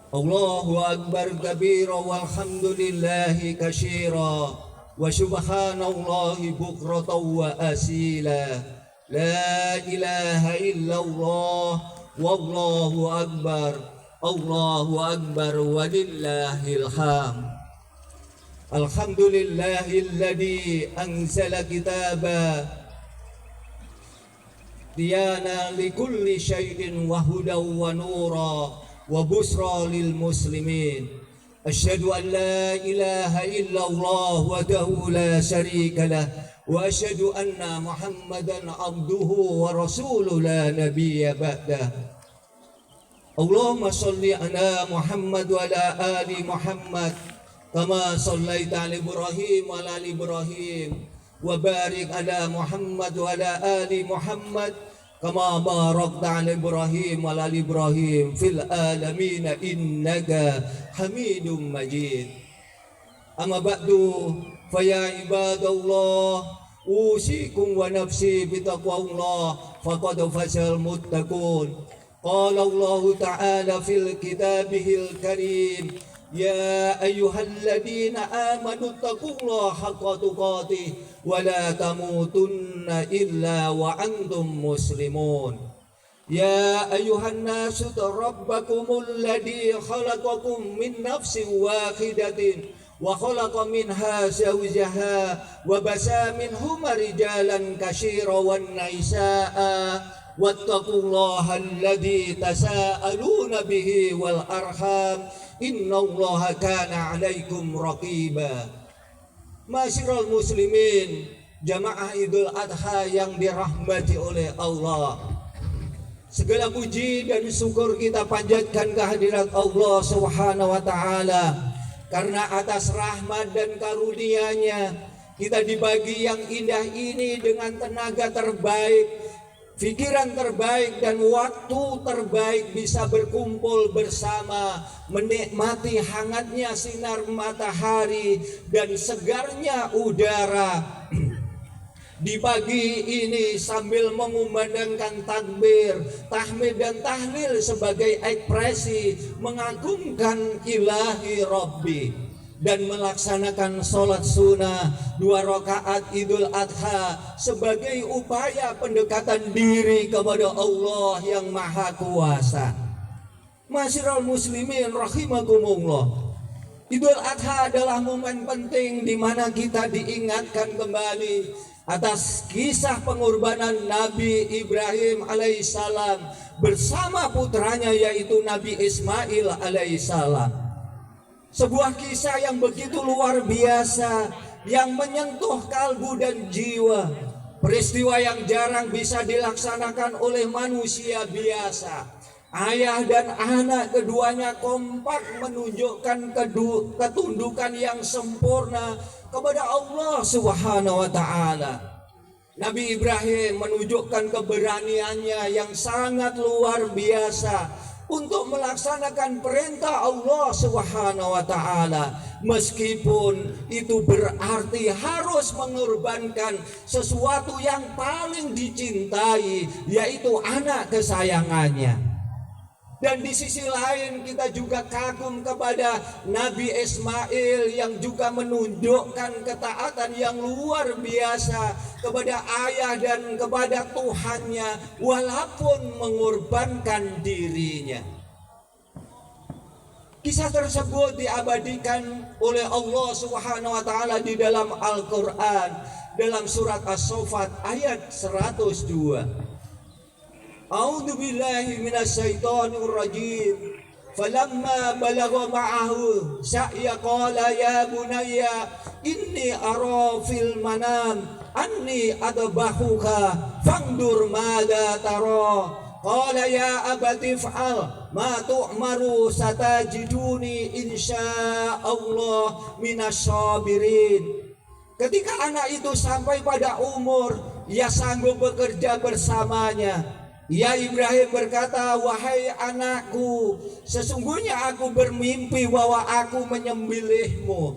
Allahu akbar kabira walhamdulillahi katsira wa subhanallahi bukratan wa asila. La ilaha illallah wallahu akbar. Allahu akbar walillahil hamd. Alhamdulillahilladzi anzala kitaba diyana likulli syai'in wa hudaw wa nura wa busra lil muslimin. Asyhadu an la ilaha illallah wahdahu la syarika lah wa asyhadu anna Muhammadan abduhu wa rasuluhu la nabiyya ba'dah. Allahumma shalli ala Muhammad wa ala ali Muhammad kama shallaita ala Ibrahim wa ala ali Ibrahim wa barik ala Muhammad wa ala ali Muhammad kama barakta ala Ibrahim wa ala ali Ibrahim fil alamin innaka Hamidum Majid. Amma ba'du fa ya ibadallah usikum wa nafsi bitaqwallah faqad fazal muttaqun. Qala Allah ta'ala fil kitabihil karim ya ayyuhalladzina amanu taqullaha haqqa tuqatih wa la tamutunna illa wa antum muslimun. Ya ayyuhan nasu rabbakumul ladzi khalaqakum min nafsin wahidatin wa khalaqa minha zawjaha wa basa minhuma rijalan katsiran wan nisaa wattaqullaha alladzi tasaaluna bihi wal arham innallaha kana 'alaikum raqiba. Masyiral muslimin, jamaah Idul Adha yang dirahmati oleh Allah, segala puji dan syukur kita panjatkan kehadirat Allah Subhanahu wa taala karena atas rahmat dan karunia-Nya kita dibagi yang indah ini dengan tenaga terbaik, pikiran terbaik dan waktu terbaik bisa berkumpul bersama menikmati hangatnya sinar matahari dan segarnya udara di pagi ini sambil mengumandangkan takbir, tahmid dan tahlil sebagai ekspresi mengagungkan ilahi Rabbi dan melaksanakan sholat sunnah 2 rakaat Idul Adha sebagai upaya pendekatan diri kepada Allah yang Maha Kuasa. Masyiral muslimin rahimakumullah, Idul Adha adalah momen penting di mana kita diingatkan kembali atas kisah pengorbanan Nabi Ibrahim alaihissalam bersama putranya yaitu Nabi Ismail alaihissalam. Sebuah kisah yang begitu luar biasa yang menyentuh kalbu dan jiwa. Peristiwa yang jarang bisa dilaksanakan oleh manusia biasa. Ayah dan anak keduanya kompak menunjukkan ketundukan yang sempurna kepada Allah Subhanahu wa taala. Nabi Ibrahim menunjukkan keberaniannya yang sangat luar biasa untuk melaksanakan perintah Allah Subhanahu wa taala, meskipun itu berarti harus mengorbankan sesuatu yang paling dicintai, yaitu anak kesayangannya. Dan di sisi lain kita juga kagum kepada Nabi Ismail yang juga menunjukkan ketaatan yang luar biasa kepada ayah dan kepada Tuhannya walaupun mengorbankan dirinya. Kisah tersebut diabadikan oleh Allah Subhanahu wa taala di dalam Al-Qur'an dalam surat As-Saffat ayat 102. A'udzu billahi minasyaitonir rajim. Falamma balagha ma'ahu sa'ya qala ya bunayya inni ara fil manam anni adbahuka fandur madza tara. Qala ya abati fa'al ma tu'maru satajiduni insyaallah minasyabirin. Ketika anak itu sampai pada umur ia sanggup bekerja bersamanya, ya Ibrahim berkata, wahai anakku, sesungguhnya aku bermimpi bahwa aku menyembelihmu.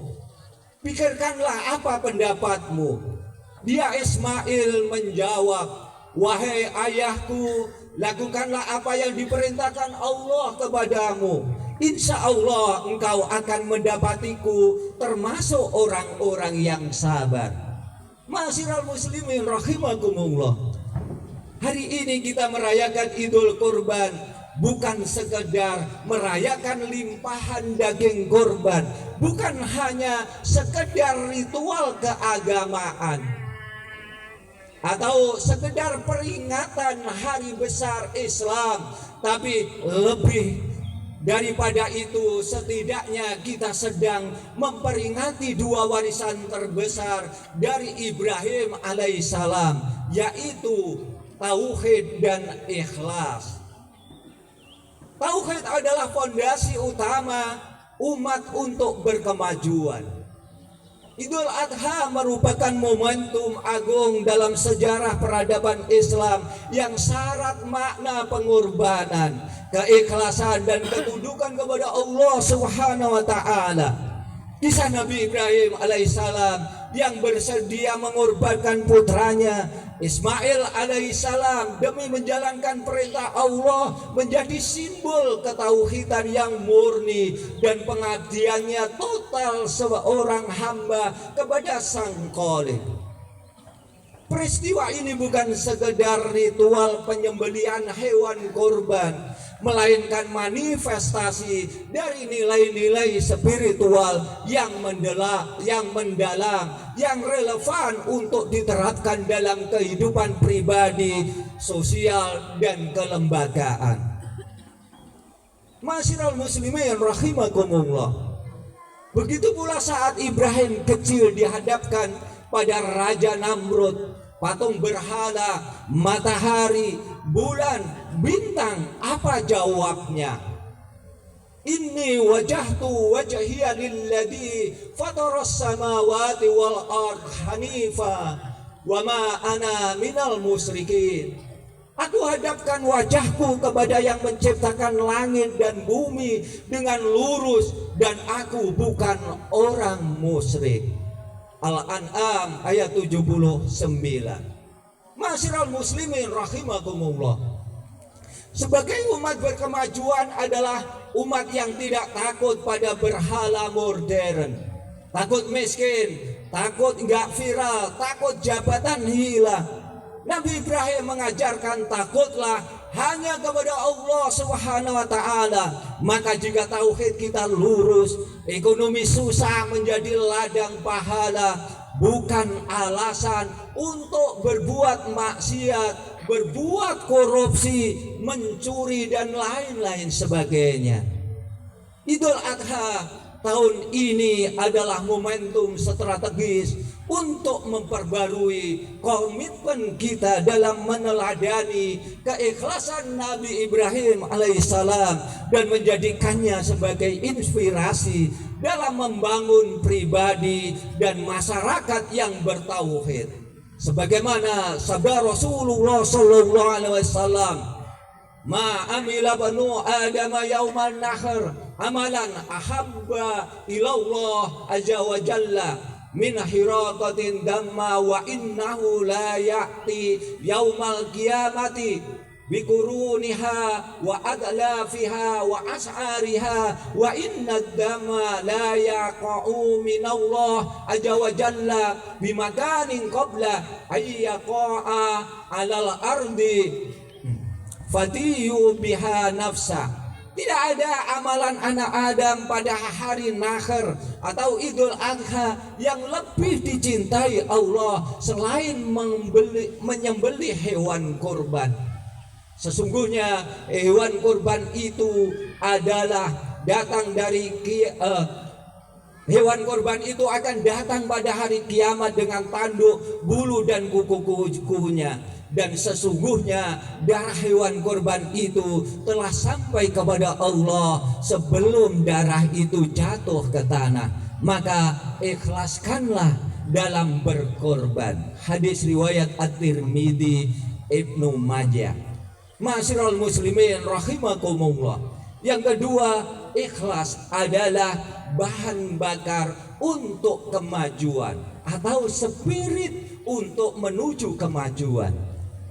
Pikirkanlah apa pendapatmu. Dia Ismail menjawab, wahai ayahku, lakukanlah apa yang diperintahkan Allah kepadamu. Insya Allah engkau akan mendapatiku termasuk orang-orang yang sabar. Ma'asyiral muslimin rahimakumullah. Hari ini kita merayakan Idul Kurban, bukan sekedar merayakan limpahan daging kurban, bukan hanya sekedar ritual keagamaan atau sekedar peringatan hari besar Islam, tapi lebih daripada itu, setidaknya kita sedang memperingati dua warisan terbesar dari Ibrahim alaihissalam, yaitu tauhid dan ikhlas. Tauhid adalah fondasi utama umat untuk berkemajuan. Idul Adha merupakan momentum agung dalam sejarah peradaban Islam yang syarat makna pengorbanan, keikhlasan dan ketundukan kepada Allah Subhanahu wa taala. Kisah Nabi Ibrahim alaihissalam yang bersedia mengorbankan putranya Ismail alaihissalam demi menjalankan perintah Allah menjadi simbol ketauhidan yang murni dan pengabdiannya total seorang hamba kepada Sang Khalik. Peristiwa ini bukan sekedar ritual penyembelihan hewan kurban, melainkan manifestasi dari nilai-nilai spiritual yang mendalam, yang relevan untuk diterapkan dalam kehidupan pribadi, sosial, dan kelembagaan. Ma'asyiral muslimin rahimakumullah. Begitu pula saat Ibrahim kecil dihadapkan pada Raja Namrud, patung berhala, matahari, bulan, bintang, apa jawabnya? Inni wajahtu wajhiya lilladzi fataras samawati wal ard hanifa wa ma ana minal musyrikin. Aku hadapkan wajahku kepada yang menciptakan langit dan bumi dengan lurus, dan aku bukan orang musyrik. Al-An'am ayat 79. Ma'asyiral muslimin rahimakumullah. Sebagai umat berkemajuan adalah umat yang tidak takut pada berhala modern, takut miskin, takut enggak viral, takut jabatan hilang. Nabi Ibrahim mengajarkan takutlah hanya kepada Allah Subhanahu wa taala. Maka jika tauhid kita lurus, ekonomi susah menjadi ladang pahala, bukan alasan untuk berbuat maksiat, berbuat korupsi, mencuri dan lain-lain sebagainya. Idul Adha tahun ini adalah momentum strategis untuk memperbarui komitmen kita dalam meneladani keikhlasan Nabi Ibrahim alaihissalam dan menjadikannya sebagai inspirasi dalam membangun pribadi dan masyarakat yang bertauhid. Sebagaimana sabda Rasulullah sallallahu alaihi wasallam, "Ma amila banu Adam yauman nahr amalan ahabba ilallah azza wa jalla min hiraqatin damma wa innahu la ya'ti yaumal qiyamati bikuruniha wa adlafiha wa as'ariha wa inna damma la yaqa'u minallah azza wa jalla bimakanin qabla ayyaqa'a alal ardi fadiyu biha nafsa." Tidak ada amalan anak Adam pada hari Nahr atau Idul Adha yang lebih dicintai Allah selain menyembelih hewan kurban. Sesungguhnya hewan kurban itu adalah datang dari hewan kurban itu akan datang pada hari kiamat dengan tanduk, bulu dan kuku-kukunya. Dan sesungguhnya darah hewan kurban itu telah sampai kepada Allah sebelum darah itu jatuh ke tanah. Maka ikhlaskanlah dalam berkorban. Hadis riwayat At-Tirmidzi, Ibnu Majah. Ma'asyiral muslimin rahimakumullah. Yang kedua, ikhlas adalah bahan bakar untuk kemajuan atau spirit untuk menuju kemajuan.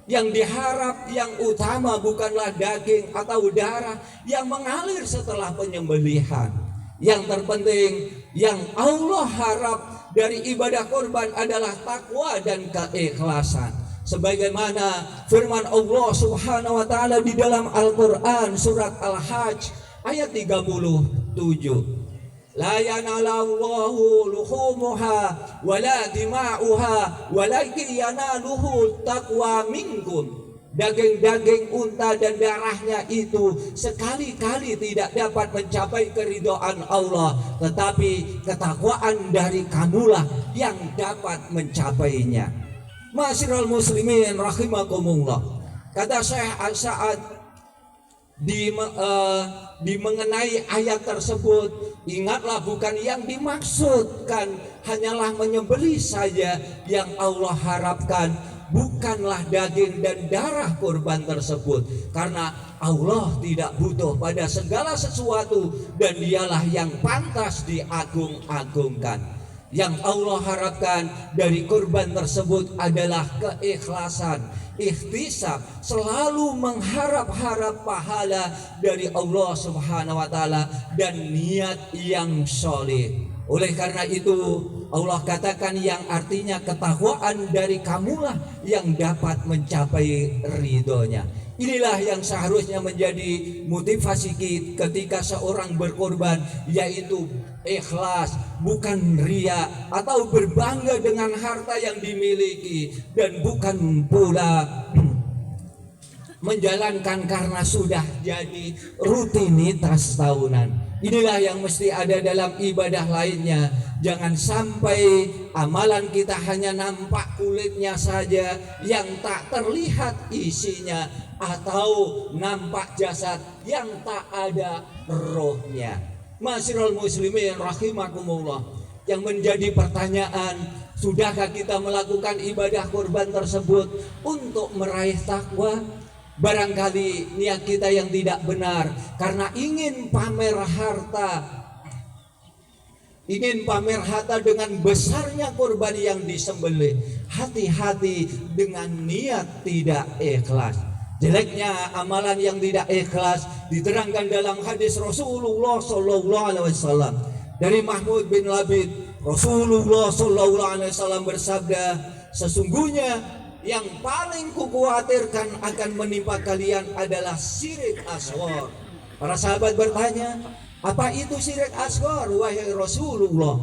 Yang diharap yang utama bukanlah daging atau darah yang mengalir setelah penyembelihan. Yang terpenting yang Allah harap dari ibadah kurban adalah takwa dan keikhlasan. Sebagaimana firman Allah Subhanahu wa taala di dalam Al-Qur'an surat Al-Hajj ayat 37. La yanalallahu luhumuha wala dima'uha walakin yanaluhu taqwa minkum. Daging-daging unta dan darahnya itu sekali-kali tidak dapat mencapai keridhaan Allah, tetapi ketakwaan dari kamulah yang dapat mencapainya. Ma'asyiral muslimin rahimakumullah. Kata Syekh Al-Sa'ad di mengenai ayat tersebut, ingatlah bukan yang dimaksudkan hanyalah menyembelih saja, yang Allah harapkan bukanlah daging dan darah kurban tersebut, karena Allah tidak butuh pada segala sesuatu dan dialah yang pantas diagung-agungkan. Yang Allah harapkan dari kurban tersebut adalah keikhlasan, ikhtisab, selalu mengharap-harap pahala dari Allah Subhanahu wa taala dan niat yang soleh. Oleh karena itu Allah katakan yang artinya ketakwaan dari kamulah yang dapat mencapai ridhonya. Inilah yang seharusnya menjadi motivasi kita ketika seorang berkorban, yaitu ikhlas, bukan ria atau berbangga dengan harta yang dimiliki, dan bukan pula menjalankan karena sudah jadi rutinitas tahunan. Inilah yang mesti ada dalam ibadah lainnya. Jangan sampai amalan kita hanya nampak kulitnya saja yang tak terlihat isinya, atau nampak jasad yang tak ada rohnya. Ma'asyiral muslimin rahimakumullah. Yang menjadi pertanyaan, sudahkah kita melakukan ibadah kurban tersebut untuk meraih takwa? Barangkali niat kita yang tidak benar karena ingin pamer harta dengan besarnya kurban yang disembelih. Hati-hati dengan niat tidak ikhlas. Jeleknya amalan yang tidak ikhlas diterangkan dalam hadis Rasulullah SAW dari Mahmud bin Labid. Rasulullah SAW bersabda, sesungguhnya yang paling kukhawatirkan akan menimpa kalian adalah syirik asghar. Para sahabat bertanya, apa itu syirik asghar wahai Rasulullah?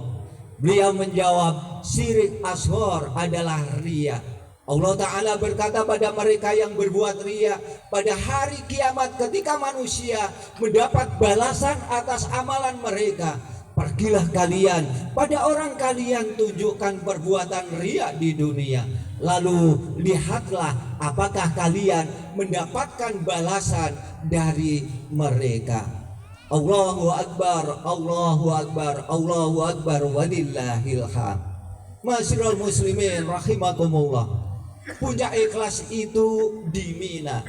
Beliau menjawab, syirik asghar adalah riya. Allah Ta'ala berkata pada mereka yang berbuat riya, pada hari kiamat ketika manusia mendapat balasan atas amalan mereka, pergilah kalian pada orang kalian tunjukkan perbuatan riya di dunia, lalu lihatlah apakah kalian mendapatkan balasan dari mereka. Allahu Akbar, Allahu Akbar, Allahu Akbar, walillahil hamd. Ma'asyiral muslimin rahimakumullah. Puncak ikhlas itu di Mina.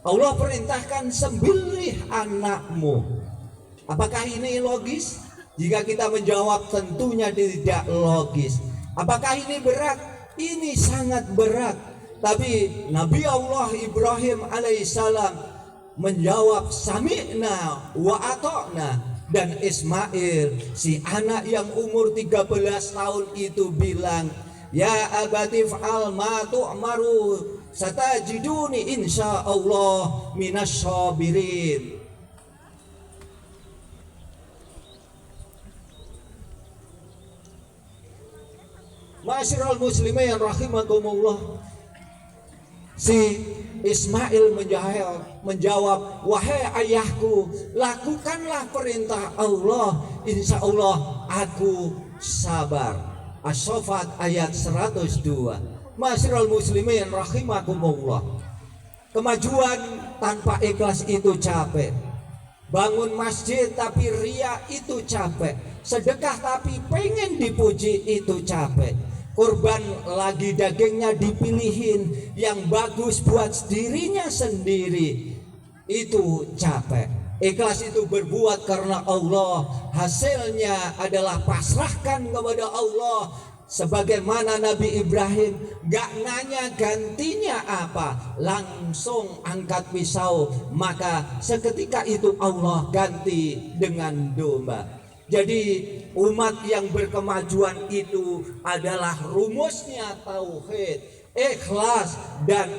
Allah perintahkan sembelih anakmu. Apakah ini logis? Jika kita menjawab tentunya tidak logis. Apakah ini berat? Ini sangat berat. Tapi Nabi Allah Ibrahim alaihissalam menjawab sami'na wa ata'na. Dan Ismail, si anak yang umur 13 tahun itu bilang, ya abati fa'al ma tu'maru satajiduni insyaallah minasyabirin. Ma'asyiral muslimin rahimakumullah. Si Ismail menjawab, wahai ayahku, lakukanlah perintah Allah, insya Allah aku sabar. As-Saffat ayat 102. Ma'asyiral muslimin rahimakumullah. Kemajuan tanpa ikhlas itu capek. Bangun masjid tapi riya itu capek. Sedekah tapi pengen dipuji itu capek. Kurban lagi dagingnya dipilihin yang bagus buat dirinya sendiri, itu capek. Ikhlas itu berbuat karena Allah, hasilnya adalah pasrahkan kepada Allah, sebagaimana Nabi Ibrahim gak nanya gantinya apa, langsung angkat pisau, maka seketika itu Allah ganti dengan domba. Jadi umat yang berkemajuan itu adalah rumusnya tauhid, ikhlas dan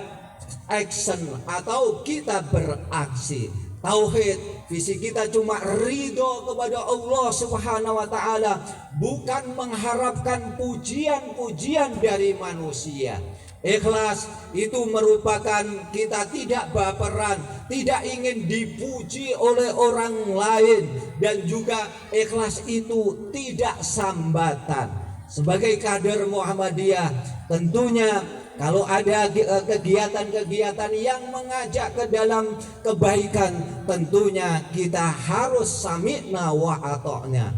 action atau kita beraksi. Tauhid, visi kita cuma ridho kepada Allah Subhanahu wa taala, bukan mengharapkan pujian-pujian dari manusia. Ikhlas itu merupakan kita tidak baperan, tidak ingin dipuji oleh orang lain, dan juga ikhlas itu tidak sambatan. Sebagai kader Muhammadiyah, tentunya kalau ada kegiatan-kegiatan yang mengajak ke dalam kebaikan, tentunya kita harus sami'na wa ata'na.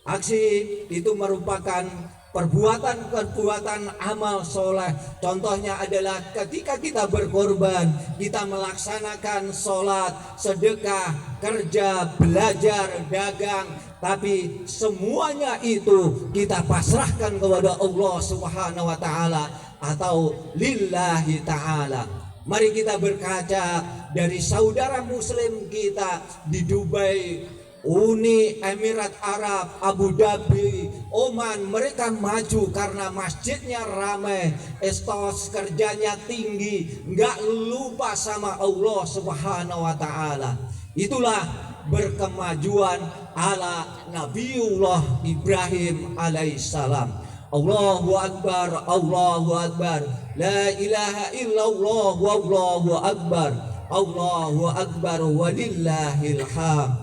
Aksi itu merupakan perbuatan-perbuatan amal soleh. Contohnya adalah ketika kita berkorban, kita melaksanakan sholat, sedekah, kerja, belajar, dagang, tapi semuanya itu kita pasrahkan kepada Allah Subhanahu wa taala atau lillahi ta'ala. Mari kita berkaca dari saudara muslim kita di Dubai, Uni Emirat Arab, Abu Dhabi, Oman. Mereka maju karena masjidnya ramai, estos kerjanya tinggi, nggak lupa sama Allah Subhanahu wa taala. Itulah berkemajuan ala Nabiullah Ibrahim alaihissalam. Allahu Akbar, Allahu Akbar, la ilaha illallah, wallahu akbar, Allahu Akbar, walillahil hamd.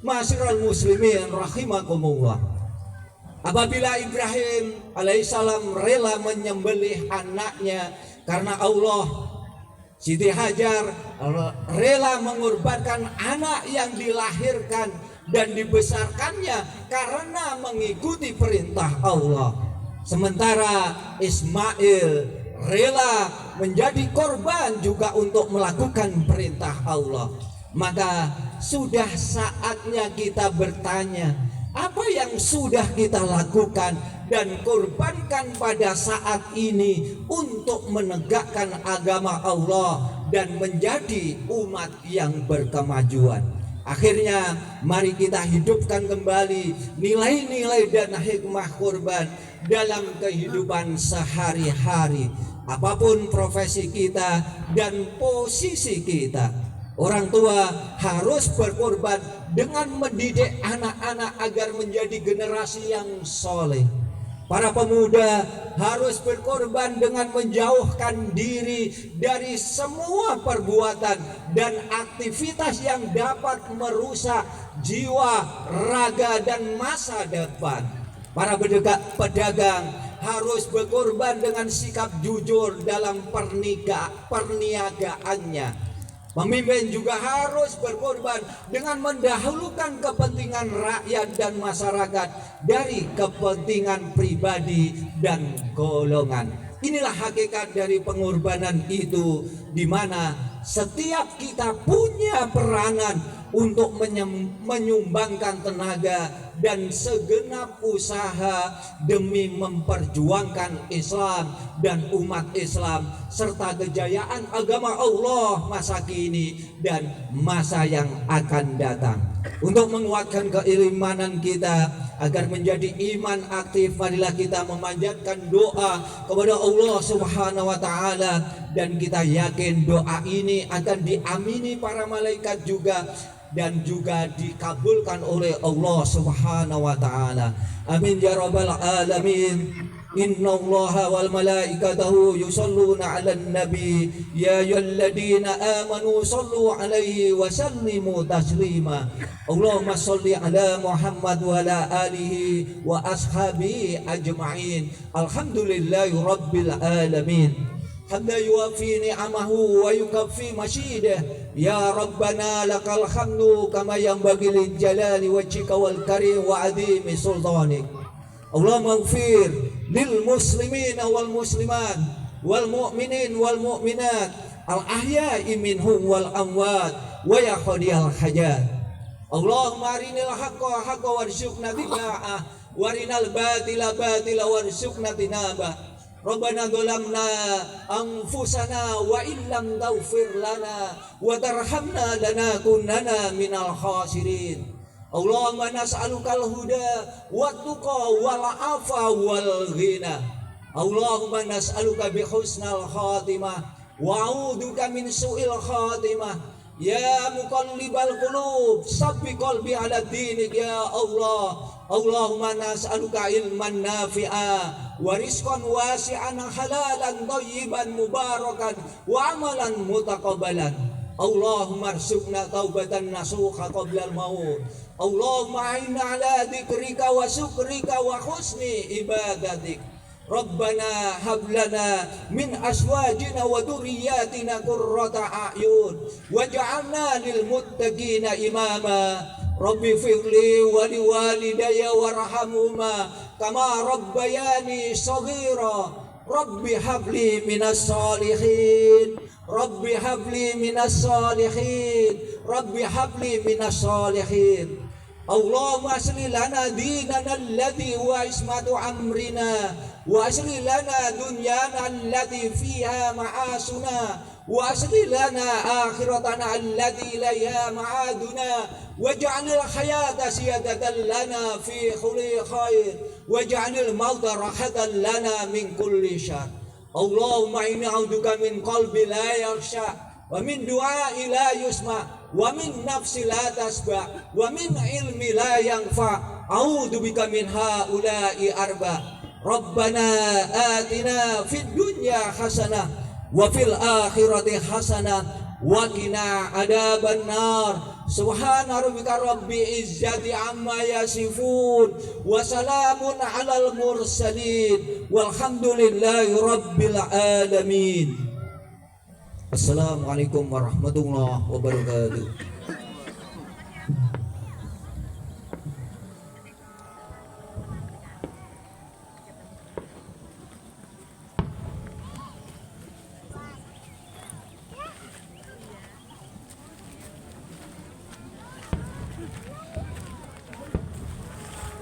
Ma'asyiral muslimin rahimakumullah. Apabila Ibrahim alaihissalam rela menyembelih anaknya karena Allah, Siti Hajar rela mengorbankan anak yang dilahirkan dan dibesarkannya karena mengikuti perintah Allah. Sementara Ismail rela menjadi korban juga untuk melakukan perintah Allah. Maka sudah saatnya kita bertanya, apa yang sudah kita lakukan dan korbankan pada saat ini untuk menegakkan agama Allah dan menjadi umat yang berkemajuan. Akhirnya mari kita hidupkan kembali nilai-nilai dan hikmah korban dalam kehidupan sehari-hari. Apapun profesi kita dan posisi kita, orang tua harus berkorban dengan mendidik anak-anak agar menjadi generasi yang soleh. Para pemuda harus berkorban dengan menjauhkan diri dari semua perbuatan dan aktivitas yang dapat merusak jiwa, raga, dan masa depan. Para pedagang harus berkorban dengan sikap jujur dalam perniagaannya. Pemimpin juga harus berkorban dengan mendahulukan kepentingan rakyat dan masyarakat dari kepentingan pribadi dan golongan. Inilah hakikat dari pengorbanan itu, di mana setiap kita punya peranan untuk menyumbangkan tenaga dan segenap usaha demi memperjuangkan Islam dan umat Islam serta kejayaan agama Allah masa kini dan masa yang akan datang. Untuk menguatkan keimanan kita agar menjadi iman aktif, marilah kita memanjatkan doa kepada Allah Subhanahu wa taala, dan kita yakin doa ini akan diamini para malaikat juga dan juga dikabulkan oleh Allah Subhanahu wa taala. Amin ya rabbal alamin. Innallaha wal malaikatahu yusholluna 'alan nabi ya ayyuhalladzina amanu shallu 'alaihi wa sallimu taslima. Allahumma shalli 'ala Muhammad wa 'ala alihi wa ashabihi ajma'in. Alhamdulillahi rabbil alamin. Hamda yuwafi ni'amahu wa yukaffi masyidah. Ya Rabbana lakal hamdu kama yanbaghi lil jalali wajhika wal karim wa 'azimi sultanik. Allahumma ighfir lil muslimina wal muslimat wal mu'minin wal mu'minat al ahya'i minhum wal amwat wa ya qadiyal hajat. Allahumma arinil haqqa haqqa warzuqna tibba'ah warinal batila batila warzuqna tinaba. Rabbana dhalamna anfusana wa illam taghfir lana wa tarhamna lanakunanna minal khasirin. Allahumma nas'alukal huda wa tuqa wal afa wal ghina. Allahumma nas'aluka bi husnal khatimah wa a'udzubika min su'il khatimah. Ya muqallibal qulub sabbit qalbi ala dinik ya Allah. Allahumma nas'aluka ilman nafi'a wa rizqan wasi'an halalan thayyiban mubarakan wa amalan mutaqabbalan. Allahumma arzuqna taubatan nasuha qabla al-maut. Allahumma a'inna ala dzikrika wa syukrika wa husni ibadatik. Rabbana hab lana min azwajina wa dhurriyyatina qurrata a'yun waj'alna lil muttaqina imama. Rabbi firli wa liwalidayya warhamhuma kama rabbayani shaghira. Rabbi habli minas salihin. Rabbi habli minas salihin. Rabbi habli minas salihin. Allahumma asli lana dinana alladhi wa ismatu amrina wa asli lana dunyana allati fiha ma'asuna wa asli lana akhiratana allati ilayha ma'aduna waj'alil hayata siyadatan lana fi kulli khair waj'alil mauta rahatan lana min kulli syarr. Allahumma inni a'udzuka min qalbi la yakhsha wa min du'a'i la yusma wa min nafsi la tasba wa min ilmi la yanfa. A'udzu bika min haula'i arba. Rabbana atina fid dunya hasanah wa fil akhirati hasanah wa qina adzaban nar. Subhana rabbika rabbil izzati amma yasifun wa salamun alal mursalin walhamdulillahi rabbil alamin. Assalamualaikum warahmatullahi wabarakatuh.